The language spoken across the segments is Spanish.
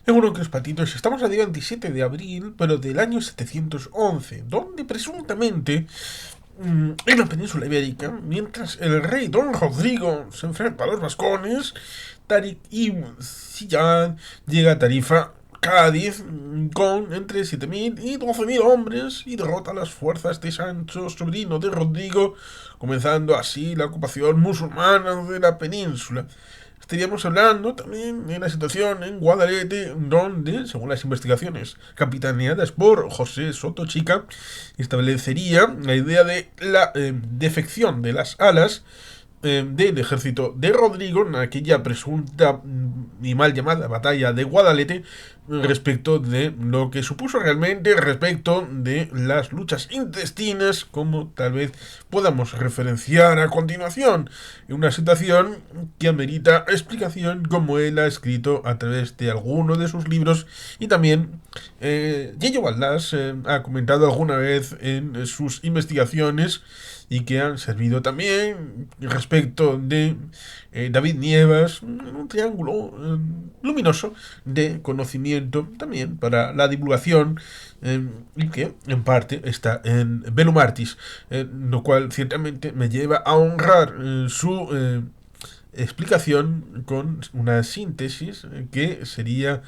Seguro que los patitos, estamos a día 27 de abril, pero del año 711, donde presuntamente en la península ibérica, mientras el rey Don Rodrigo se enfrenta a los vascones, Tarik ibn Ziyad llega a Tarifa, Cádiz, con entre 7.000 y 12.000 hombres y derrota a las fuerzas de Sancho, sobrino de Rodrigo, comenzando así la ocupación musulmana de la península. Estaríamos hablando también de la situación en Guadalete, donde, según las investigaciones capitaneadas por José Soto Chica, establecería la idea de la defección de las alas del ejército de Rodrigo en aquella presunta y mal llamada batalla de Guadalete, respecto de lo que supuso realmente respecto de las luchas intestinas, como tal vez podamos referenciar a continuación, en una situación que amerita explicación, como él ha escrito a través de alguno de sus libros, y también Yello Valdás ha comentado alguna vez en sus investigaciones, y que han servido también respecto de David Nievas, un triángulo luminoso de conocimiento también para la divulgación, y que en parte está en Belumartis, lo cual ciertamente me lleva a honrar su explicación con una síntesis que sería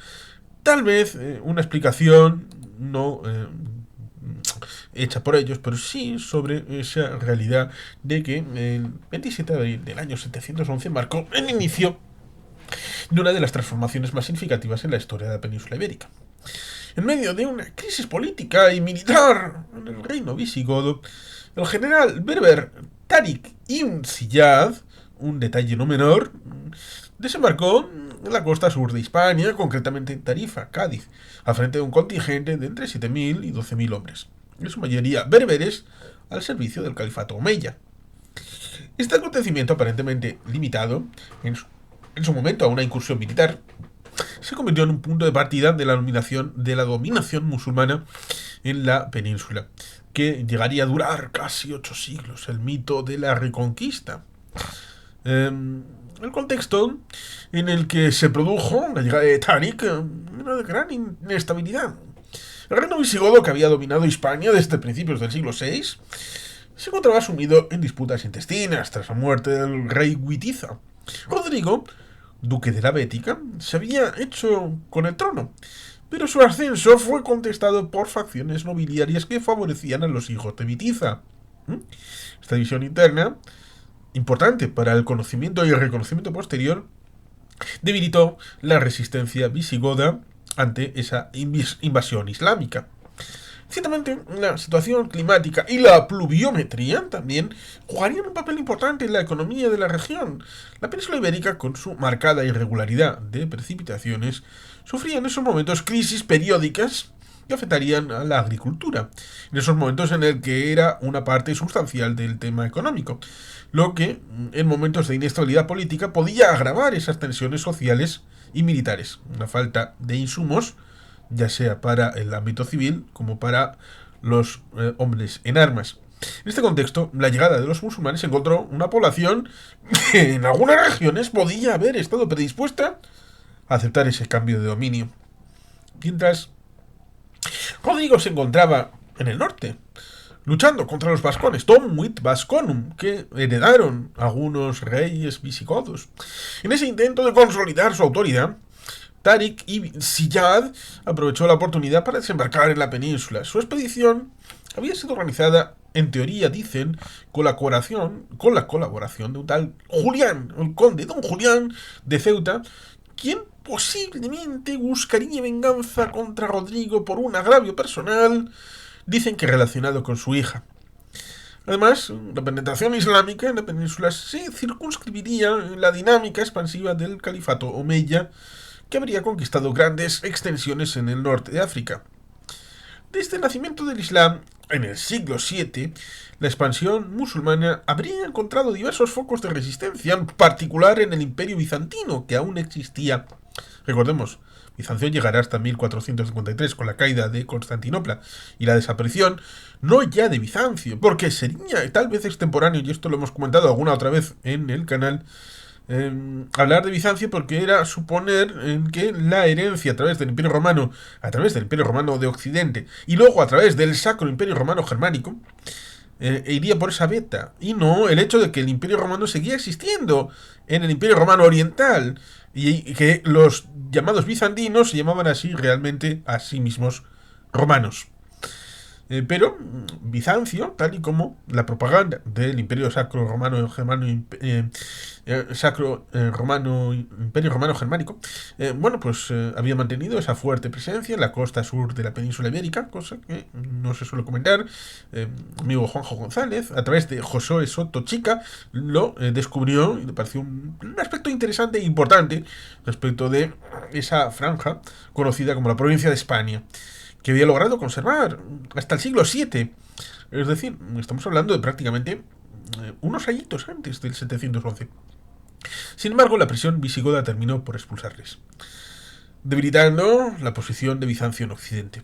tal vez una explicación no hecha por ellos, pero sí sobre esa realidad de que el 27 de abril del año 711 marcó el inicio de una de las transformaciones más significativas en la historia de la península ibérica. En medio de una crisis política y militar en el reino visigodo, el general berber Tarik ibn Ziyad, un detalle no menor, desembarcó en la costa sur de Hispania, concretamente en Tarifa, Cádiz, al frente de un contingente de entre 7.000 y 12.000 hombres, en su mayoría berberes, al servicio del califato omeya. Este acontecimiento, aparentemente limitado en su momento a una incursión militar, se convirtió en un punto de partida de la dominación musulmana en la península, que llegaría a durar casi 8 siglos, el mito de la reconquista. El contexto en el que se produjo la llegada de Tarik era de gran inestabilidad. El reino visigodo, que había dominado Hispania desde principios del siglo VI, se encontraba sumido en disputas intestinas tras la muerte del rey Witiza. Rodrigo, duque de la Bética, se había hecho con el trono, pero su ascenso fue contestado por facciones nobiliarias que favorecían a los hijos de Witiza. Esta división interna, importante para el conocimiento y el reconocimiento posterior, debilitó la resistencia visigoda ante esa invasión islámica. Ciertamente, la situación climática y la pluviometría también jugarían un papel importante en la economía de la región. La península ibérica, con su marcada irregularidad de precipitaciones, sufría en esos momentos crisis periódicas que afectarían a la agricultura, en esos momentos en el que era una parte sustancial del tema económico, lo que en momentos de inestabilidad política podía agravar esas tensiones sociales y militares. Una falta de insumos, ya sea para el ámbito civil como para los hombres en armas. En este contexto, la llegada de los musulmanes encontró una población que en algunas regiones podía haber estado predispuesta a aceptar ese cambio de dominio. Mientras Rodrigo se encontraba en el norte, luchando contra los vascones, Tomwit Vasconum, que heredaron algunos reyes visigodos. En ese intento de consolidar su autoridad, Tarik ibn Ziyad aprovechó la oportunidad para desembarcar en la península. Su expedición había sido organizada, en teoría dicen, con la colaboración de un tal Julián, el conde Don Julián de Ceuta, quien posiblemente buscaría venganza contra Rodrigo por un agravio personal, dicen que relacionado con su hija. Además, la penetración islámica en la península se circunscribiría en la dinámica expansiva del califato omeya, que habría conquistado grandes extensiones en el norte de África. Desde el nacimiento del Islam, en el siglo VII, la expansión musulmana habría encontrado diversos focos de resistencia, en particular en el Imperio bizantino, que aún existía. Recordemos, Bizancio llegará hasta 1453 con la caída de Constantinopla y la desaparición no ya de Bizancio, porque sería tal vez extemporáneo, y esto lo hemos comentado alguna otra vez en el canal, hablar de Bizancio porque era suponer en que la herencia a través del Imperio Romano, a través del Imperio Romano de Occidente y luego a través del Sacro Imperio Romano Germánico, iría por esa beta, y no el hecho de que el Imperio Romano seguía existiendo en el Imperio Romano Oriental y que los llamados bizantinos se llamaban así realmente a sí mismos romanos. Pero Bizancio, tal y como la propaganda del Imperio Sacro Romano Germano, Sacro Romano Imperio Romano Germánico, bueno, pues había mantenido esa fuerte presencia en la costa sur de la península ibérica, cosa que no se suele comentar. Amigo Juanjo González, a través de Josué Soto Chica, lo descubrió y le pareció un aspecto interesante e importante respecto de esa franja conocida como la provincia de España, que había logrado conservar hasta el siglo VII. Es decir, estamos hablando de prácticamente unos añitos antes del 711. Sin embargo, la presión visigoda terminó por expulsarles, debilitando la posición de Bizancio en Occidente.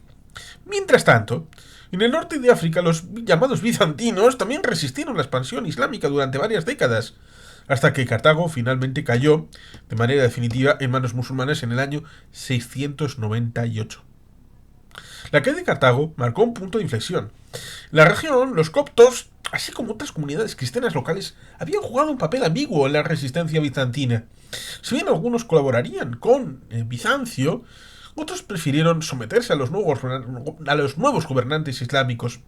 Mientras tanto, en el norte de África, los llamados bizantinos también resistieron la expansión islámica durante varias décadas, hasta que Cartago finalmente cayó de manera definitiva en manos musulmanas en el año 698. La caída de Cartago marcó un punto de inflexión. En la región, los coptos, así como otras comunidades cristianas locales, habían jugado un papel ambiguo en la resistencia bizantina. Si bien algunos colaborarían con Bizancio, otros prefirieron someterse a los nuevos gobernantes islámicos,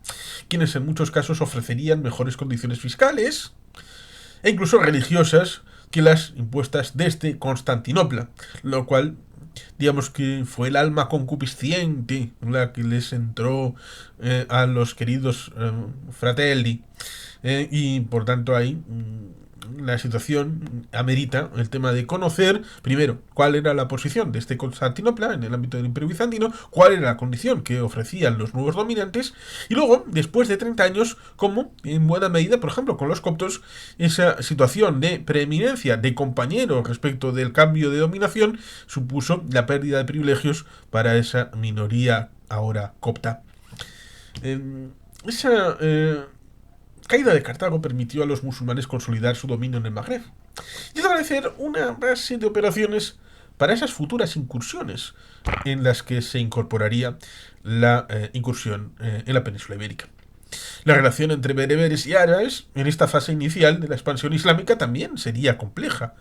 quienes en muchos casos ofrecerían mejores condiciones fiscales e incluso religiosas que las impuestas desde Constantinopla, lo cual digamos que fue el alma concupisciente la que les entró a los queridos fratelli, y por tanto ahí la situación amerita el tema de conocer primero cuál era la posición de este Constantinopla en el ámbito del Imperio Bizantino, cuál era la condición que ofrecían los nuevos dominantes, y luego, después de 30 años, cómo, en buena medida, por ejemplo, con los coptos, esa situación de preeminencia de compañero respecto del cambio de dominación supuso la pérdida de privilegios para esa minoría ahora copta. Esa caída de Cartago permitió a los musulmanes consolidar su dominio en el Magreb y establecer una base de operaciones para esas futuras incursiones en las que se incorporaría la incursión en la península ibérica. La relación entre bereberes y árabes en esta fase inicial de la expansión islámica también sería compleja,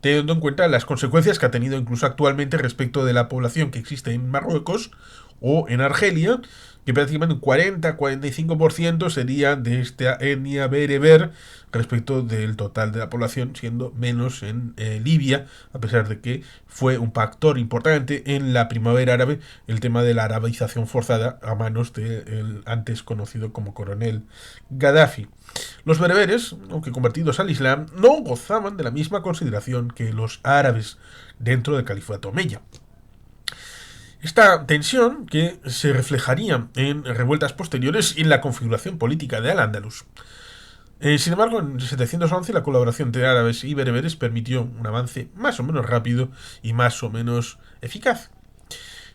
teniendo en cuenta las consecuencias que ha tenido incluso actualmente respecto de la población que existe en Marruecos o en Argelia, que prácticamente un 40-45% sería de esta etnia bereber respecto del total de la población, siendo menos en Libia, a pesar de que fue un factor importante en la primavera árabe el tema de la arabización forzada a manos del antes conocido como coronel Gaddafi. Los bereberes, aunque convertidos al Islam, no gozaban de la misma consideración que los árabes dentro del califato omeya. Esta tensión que se reflejaría en revueltas posteriores y en la configuración política de Al-Ándalus. Sin embargo, en 711 la colaboración entre árabes y bereberes permitió un avance más o menos rápido y más o menos eficaz.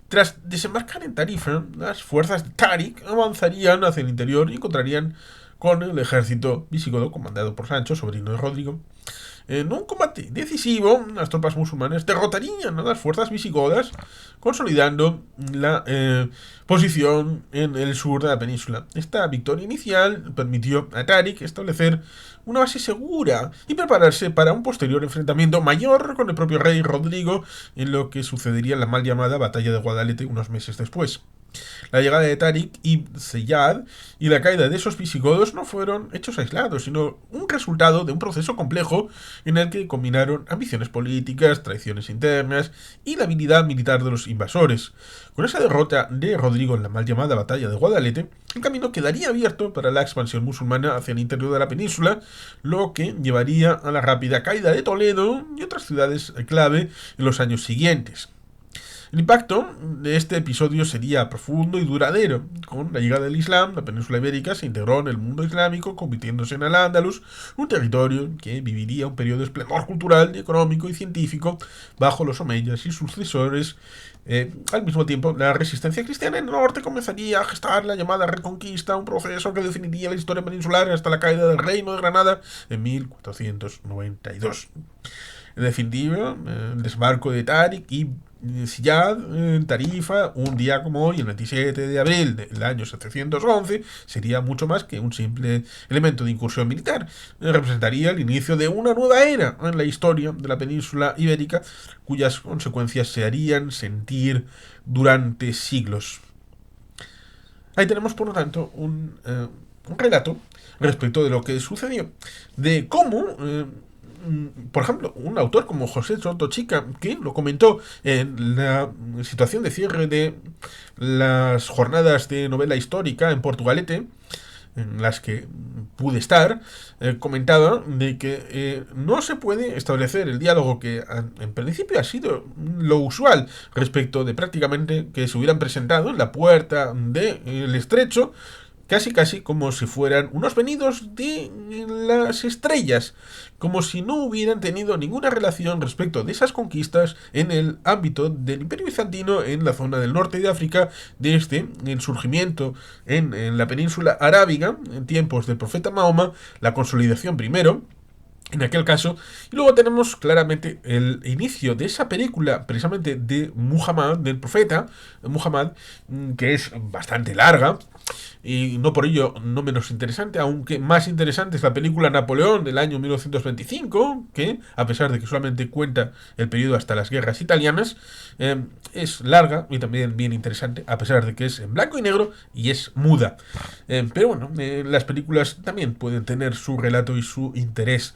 Tras desembarcar en Tarifa, las fuerzas de Tariq avanzarían hacia el interior y encontrarían con el ejército visigodo comandado por Sancho, sobrino de Rodrigo. En un combate decisivo, las tropas musulmanas derrotarían a las fuerzas visigodas, consolidando la posición en el sur de la península. Esta victoria inicial permitió a Tariq establecer una base segura y prepararse para un posterior enfrentamiento mayor con el propio rey Rodrigo, en lo que sucedería la mal llamada Batalla de Guadalete unos meses después. La llegada de Tariq ibn Ziyad y la caída de esos visigodos no fueron hechos aislados, sino un resultado de un proceso complejo en el que combinaron ambiciones políticas, traiciones internas y la habilidad militar de los invasores. Con esa derrota de Rodrigo en la mal llamada Batalla de Guadalete, el camino quedaría abierto para la expansión musulmana hacia el interior de la península, lo que llevaría a la rápida caída de Toledo y otras ciudades clave en los años siguientes. El impacto de este episodio sería profundo y duradero. Con la llegada del Islam, la península ibérica se integró en el mundo islámico, convirtiéndose en Al-Ándalus, un territorio que viviría un periodo de esplendor cultural, económico y científico bajo los omeyas y sucesores. Al mismo tiempo, la resistencia cristiana en el norte comenzaría a gestar la llamada Reconquista, un proceso que definiría la historia peninsular hasta la caída del Reino de Granada en 1492. En definitiva, el desembarco de Tarik y Ziyad en Tarifa, un día como hoy, el 27 de abril del año 711, sería mucho más que un simple elemento de incursión militar. Representaría el inicio de una nueva era en la historia de la península ibérica, cuyas consecuencias se harían sentir durante siglos. Ahí tenemos, por lo tanto, un relato respecto de lo que sucedió, de cómo por ejemplo, un autor como José Soto Chica, que lo comentó en la situación de cierre de las jornadas de novela histórica en Portugalete, en las que pude estar, comentaba de que no se puede establecer el diálogo que en principio ha sido lo usual respecto de prácticamente que se hubieran presentado en la puerta del estrecho, casi como si fueran unos venidos de las estrellas, como si no hubieran tenido ninguna relación respecto de esas conquistas en el ámbito del Imperio Bizantino en la zona del norte de África, desde el surgimiento en la península arábiga, en tiempos del profeta Mahoma, la consolidación primero, en aquel caso, y luego tenemos claramente el inicio de esa película, precisamente de Muhammad, del profeta Muhammad, que es bastante larga, y no por ello no menos interesante, aunque más interesante es la película Napoleón del año 1925, que, a pesar de que solamente cuenta el periodo hasta las guerras italianas, es larga y también bien interesante, a pesar de que es en blanco y negro y es muda. Pero bueno, las películas también pueden tener su relato y su interés.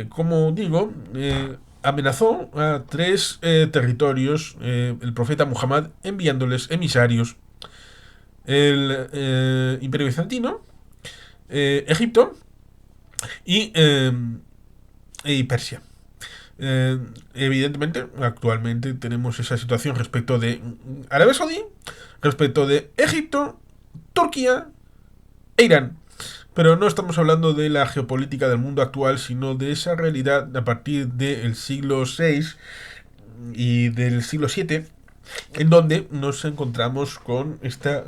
Como digo, amenazó a 3 territorios el profeta Muhammad enviándoles emisarios: el Imperio Bizantino, Egipto y, y Persia. Evidentemente, actualmente tenemos esa situación respecto de Arabia Saudí, respecto de Egipto, Turquía e Irán. Pero no estamos hablando de la geopolítica del mundo actual, sino de esa realidad a partir del siglo VI y del siglo VII, en donde nos encontramos con esta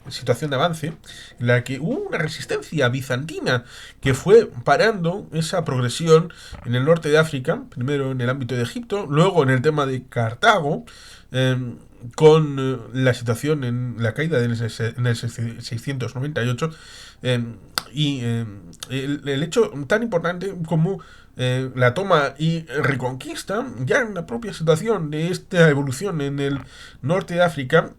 situación de avance, en la que hubo una resistencia bizantina que fue parando esa progresión en el norte de África, primero en el ámbito de Egipto, luego en el tema de Cartago, con la situación en la caída en el 698, el hecho tan importante como la toma y reconquista, ya en la propia situación de esta evolución en el norte de África,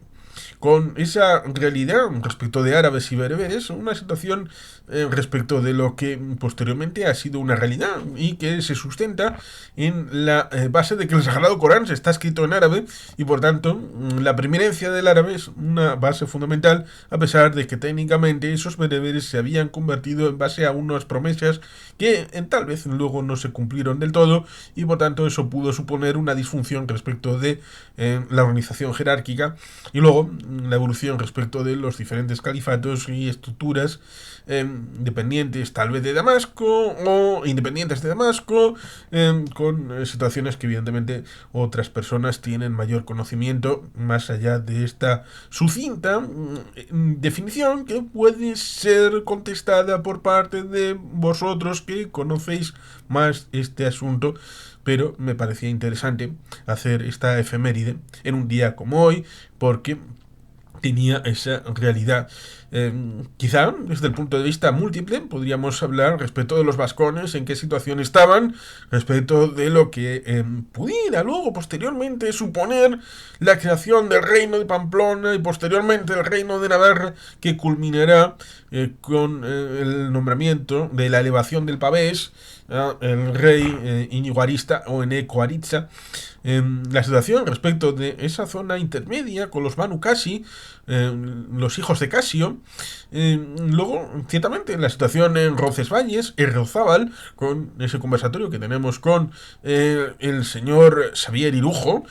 con esa realidad respecto de árabes y bereberes, una situación respecto de lo que posteriormente ha sido una realidad y que se sustenta en la base de que el Sagrado Corán se está escrito en árabe y por tanto la preeminencia del árabe es una base fundamental, a pesar de que técnicamente esos bereberes se habían convertido en base a unas promesas que tal vez luego no se cumplieron del todo y por tanto eso pudo suponer una disfunción respecto de la organización jerárquica y luego la evolución respecto de los diferentes califatos y estructuras dependientes tal vez de Damasco o independientes de Damasco, con situaciones que evidentemente otras personas tienen mayor conocimiento más allá de esta sucinta definición que puede ser contestada por parte de vosotros que conocéis más este asunto, pero me parecía interesante hacer esta efeméride en un día como hoy porque tenía esa realidad. Quizá desde el punto de vista múltiple podríamos hablar respecto de los vascones, en qué situación estaban, respecto de lo que pudiera luego posteriormente suponer la creación del reino de Pamplona y posteriormente el reino de Navarra, que culminará con el nombramiento de la elevación del pavés el rey Íñigo Arista o Eneco Aritza. La situación respecto de esa zona intermedia con los Banu Qasi, los hijos de Casio. Luego, ciertamente, la situación en Roncesvalles, en Rozábal, con ese conversatorio que tenemos con el señor Xavier Irujo,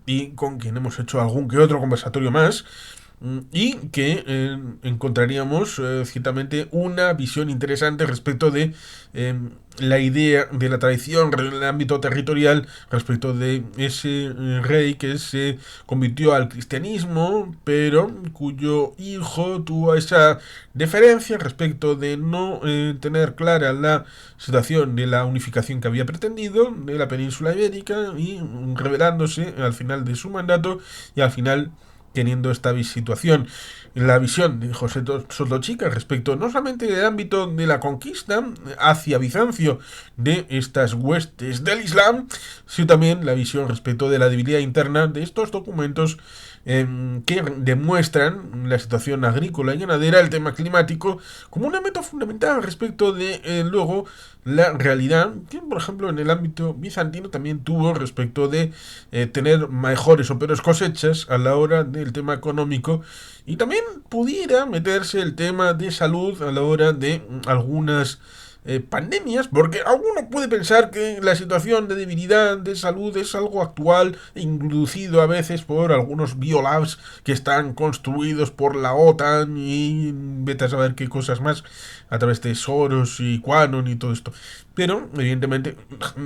y con quien hemos hecho algún que otro conversatorio más, y que encontraríamos ciertamente una visión interesante respecto de la idea de la tradición en el ámbito territorial, respecto de ese rey que se convirtió al cristianismo, pero cuyo hijo tuvo esa deferencia respecto de no tener clara la situación de la unificación que había pretendido de la península ibérica, y revelándose al final de su mandato y al final teniendo esta situación. La visión de José Sotochica respecto no solamente del ámbito de la conquista hacia Bizancio de estas huestes del Islam, sino también la visión respecto de la debilidad interna de estos documentos que demuestran la situación agrícola y ganadera, el tema climático, como un elemento fundamental respecto de luego la realidad que, por ejemplo, en el ámbito bizantino también tuvo respecto de tener mejores o peores cosechas a la hora del tema económico, y también pudiera meterse el tema de salud a la hora de algunas pandemias, porque alguno puede pensar que la situación de debilidad de salud es algo actual, inducido a veces por algunos biolabs que están construidos por la OTAN y vete a saber qué cosas más, a través de Soros y Quanon y todo esto. Pero, evidentemente,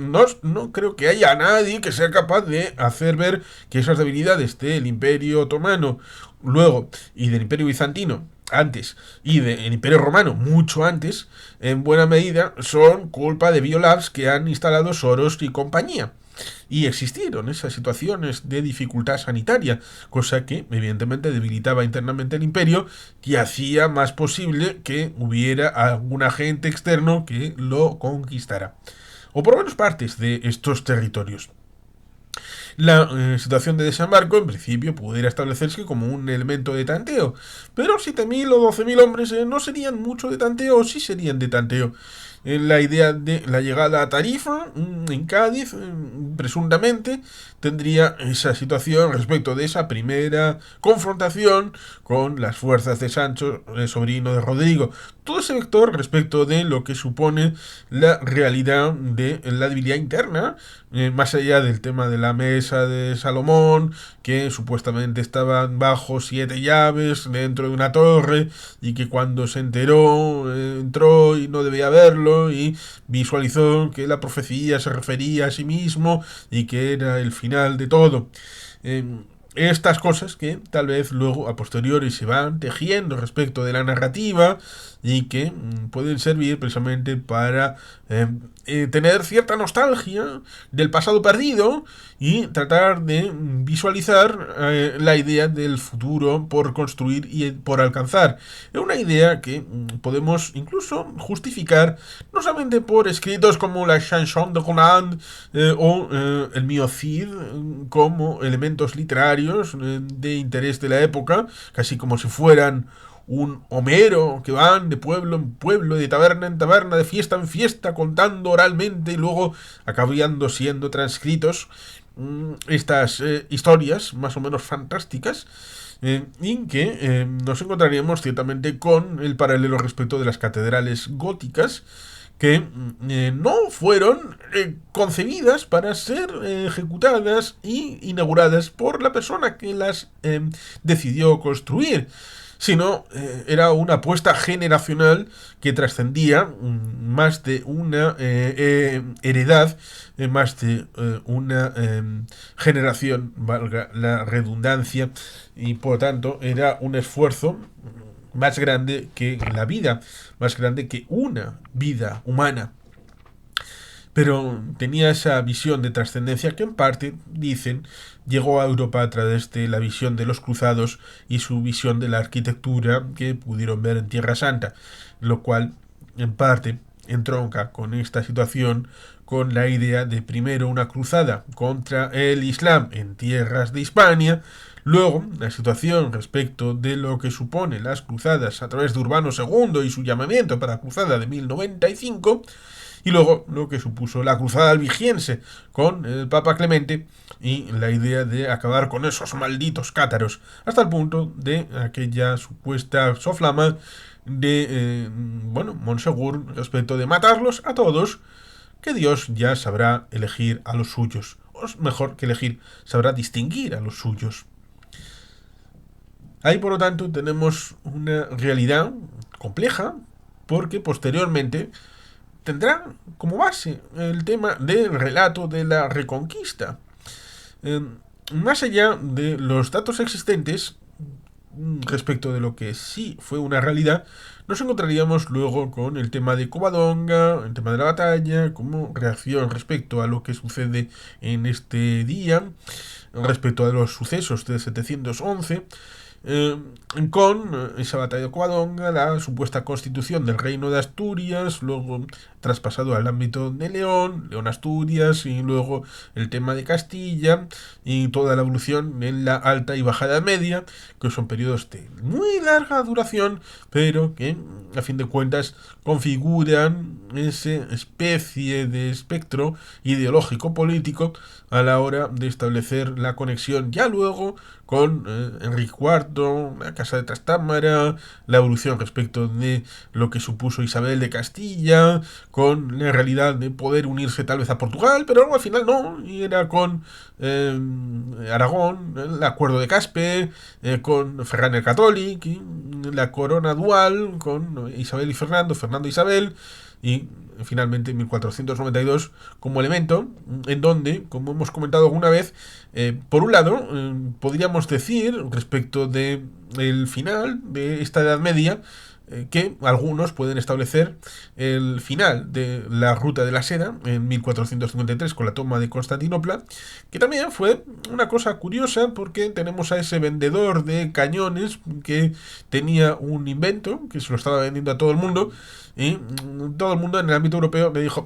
no creo que haya nadie que sea capaz de hacer ver que esas debilidades del Imperio Otomano, luego, y del Imperio Bizantino, antes, y del Imperio Romano, mucho antes, en buena medida, son culpa de biolabs que han instalado Soros y compañía. Y existieron esas situaciones de dificultad sanitaria, cosa que evidentemente debilitaba internamente el imperio y hacía más posible que hubiera algún agente externo que lo conquistara, o por lo menos partes de estos territorios. La situación de desembarco, en principio, pudiera establecerse como un elemento de tanteo, pero 7.000 o 12.000 hombres no serían mucho de tanteo, o sí serían de tanteo. La idea de la llegada a Tarifa, en Cádiz, presuntamente, tendría esa situación respecto de esa primera confrontación con las fuerzas de Sancho, sobrino de Rodrigo. Todo ese vector respecto de lo que supone la realidad de la debilidad interna, más allá del tema de la mesa de Salomón, que supuestamente estaban bajo 7 llaves dentro de una torre, y que cuando se enteró, entró y no debía verlo, y visualizó que la profecía se refería a sí mismo y que era el final de todo. Eh, Estas cosas que tal vez luego a posteriori se van tejiendo respecto de la narrativa, y que pueden servir precisamente para tener cierta nostalgia del pasado perdido y tratar de visualizar la idea del futuro por construir y por alcanzar. Es una idea que podemos incluso justificar no solamente por escritos como la Chanson de Roland o el Miocid como elementos literarios de interés de la época, casi como si fueran un Homero, que van de pueblo en pueblo, de taberna en taberna, de fiesta en fiesta, contando oralmente y luego acabando siendo transcritos estas historias más o menos fantásticas, y que nos encontraríamos ciertamente con el paralelo respecto de las catedrales góticas, que no fueron concebidas para ser ejecutadas y inauguradas por la persona que las decidió construir, sino era una apuesta generacional que trascendía más de una heredad, más de una generación, valga la redundancia, y por tanto era un esfuerzo más grande que la vida, más grande que una vida humana. Pero tenía esa visión de trascendencia que en parte, dicen, llegó a Europa a través de la visión de los cruzados y su visión de la arquitectura que pudieron ver en Tierra Santa, lo cual en parte entronca con esta situación, con la idea de primero una cruzada contra el Islam en tierras de Hispania, luego la situación respecto de lo que supone las cruzadas a través de Urbano II y su llamamiento para la cruzada de 1095, Y luego lo que supuso la cruzada albigense con el Papa Clemente y la idea de acabar con esos malditos cátaros, hasta el punto de aquella supuesta soflama de, Monsegur respecto de matarlos a todos, que Dios ya sabrá elegir a los suyos, o mejor que elegir, sabrá distinguir a los suyos. Ahí, por lo tanto, tenemos una realidad compleja, porque posteriormente tendrá como base el tema del relato de la Reconquista. Eh, Más allá de los datos existentes respecto de lo que sí fue una realidad, nos encontraríamos luego con el tema de Covadonga, el tema de la batalla, como reacción respecto a lo que sucede en este día, respecto a los sucesos de 711, eh, con esa batalla de Covadonga, la supuesta constitución del reino de Asturias, luego traspasado al ámbito de León, León-Asturias, y luego el tema de Castilla, y toda la evolución en la Alta y Baja Edad Media, que son periodos de muy larga duración, pero que a fin de cuentas configuran esa especie de espectro ideológico político a la hora de establecer la conexión ya luego con Enrique IV, la Casa de Trastámara, la evolución respecto de lo que supuso Isabel de Castilla, con la realidad de poder unirse tal vez a Portugal, pero luego al final no, y era con Aragón, el acuerdo de Caspe, con Ferran el Católic, y la corona dual con Isabel y Fernando, Fernando e Isabel, y finalmente en 1492 como elemento en donde, como hemos comentado alguna vez, por un lado, podríamos decir respecto de el final de esta Edad Media, que algunos pueden establecer el final de la Ruta de la Seda en 1453 con la toma de Constantinopla, que también fue una cosa curiosa porque tenemos a ese vendedor de cañones que tenía un invento que se lo estaba vendiendo a todo el mundo, y todo el mundo en el ámbito europeo le dijo: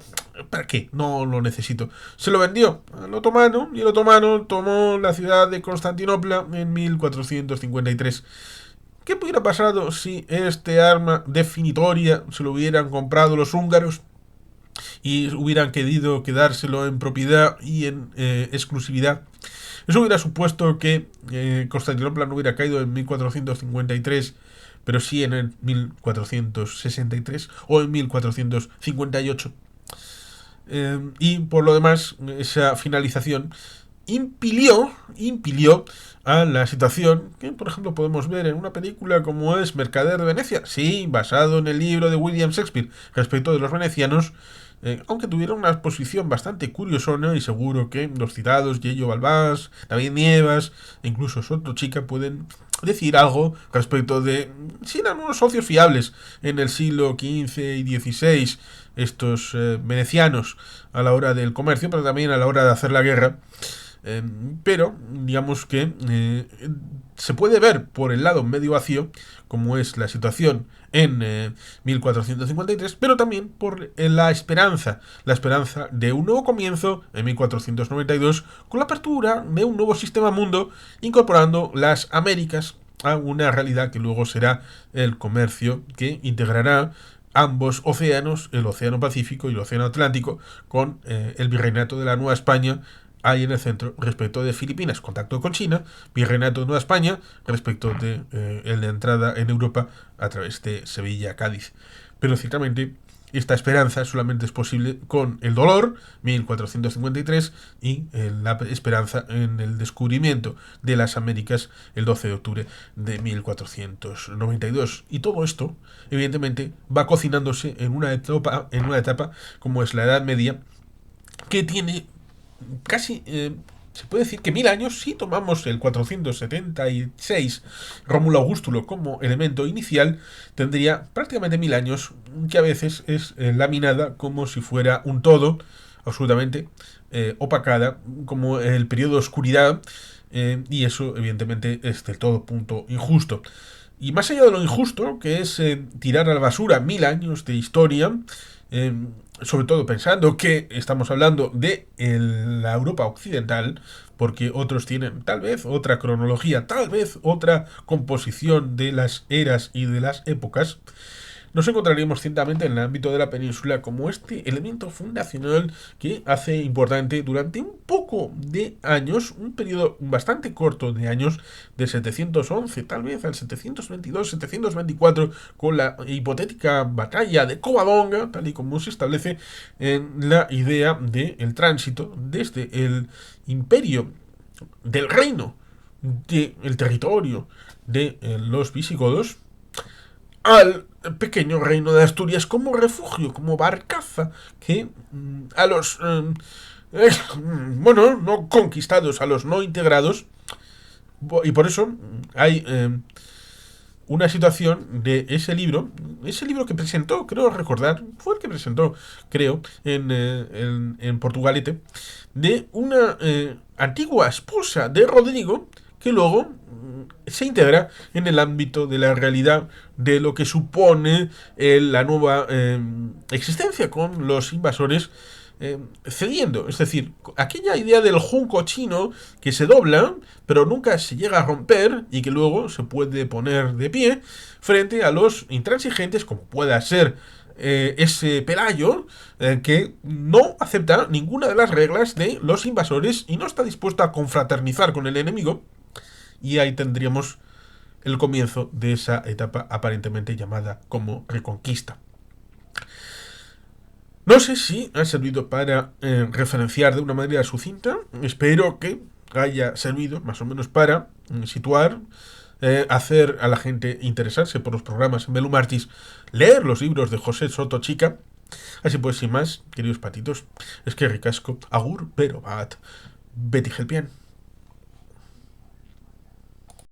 ¿para qué? No lo necesito. Se lo vendió al otomano y el otomano tomó la ciudad de Constantinopla en 1453. ¿Qué hubiera pasado si este arma definitoria se lo hubieran comprado los húngaros y hubieran querido quedárselo en propiedad y en exclusividad? Eso hubiera supuesto que Constantinopla no hubiera caído en 1453, pero sí en el 1463 o en 1458. Y por lo demás, esa finalización impilió a la situación que, por ejemplo, podemos ver en una película como es Mercader de Venecia, sí, basado en el libro de William Shakespeare respecto de los venecianos, aunque tuvieron una exposición bastante curiosona, y seguro que los citados Yello Balbás, David Nievas e incluso Soto Chica pueden decir algo respecto de si eran unos socios fiables en el siglo XV y XVI estos venecianos a la hora del comercio, pero también a la hora de hacer la guerra. Pero digamos que se puede ver por el lado medio vacío, como es la situación en 1453, pero también por la esperanza de un nuevo comienzo en 1492, con la apertura de un nuevo sistema mundo, incorporando las Américas a una realidad que luego será el comercio, que integrará ambos océanos, el Océano Pacífico y el Océano Atlántico, con el virreinato de la Nueva España ahí en el centro respecto de Filipinas, contacto con China, virreinato de Nueva España respecto de el de entrada en Europa a través de Sevilla, Cádiz. Pero ciertamente esta esperanza solamente es posible con el dolor, 1453, y la esperanza en el descubrimiento de las Américas el 12 de octubre de 1492. Y todo esto, evidentemente, va cocinándose en una etapa como es la Edad Media, que tiene casi, se puede decir que 1000 años, si tomamos el 476 Rómulo Augustulo como elemento inicial, tendría prácticamente 1000 años, que a veces es laminada como si fuera un todo, absolutamente opacada, como el periodo de oscuridad, y eso evidentemente es del todo punto injusto. Y más allá de lo injusto, que es tirar a la basura 1000 años de historia, eh, sobre todo pensando que estamos hablando de la Europa occidental, porque otros tienen tal vez otra cronología, tal vez otra composición de las eras y de las épocas, nos encontraríamos ciertamente en el ámbito de la península como este elemento fundacional que hace importante durante un poco de años, un periodo bastante corto de años, de 711 tal vez al 722-724, con la hipotética batalla de Covadonga, tal y como se establece en la idea del tránsito desde el imperio del reino del territorio de los visigodos al pequeño reino de Asturias como refugio, como barcaza que a los bueno, no conquistados, a los no integrados, y por eso hay una situación de ese libro que presentó, creo recordar, fue el que presentó, creo, en Portugalete, de una antigua esposa de Rodrigo, que luego se integra en el ámbito de la realidad de lo que supone la nueva existencia con los invasores cediendo. Es decir, aquella idea del junco chino que se dobla, pero nunca se llega a romper y que luego se puede poner de pie frente a los intransigentes, como pueda ser ese Pelayo, que no acepta ninguna de las reglas de los invasores y no está dispuesto a confraternizar con el enemigo. Y ahí tendríamos el comienzo de esa etapa aparentemente llamada como Reconquista. No sé si ha servido para referenciar de una manera sucinta. Espero que haya servido más o menos para situar, hacer a la gente interesarse por los programas en Belum Artis, leer los libros de José Soto Chica. Así pues, sin más, queridos patitos, es que ricasco, agur, pero bat, Betty Gelpian.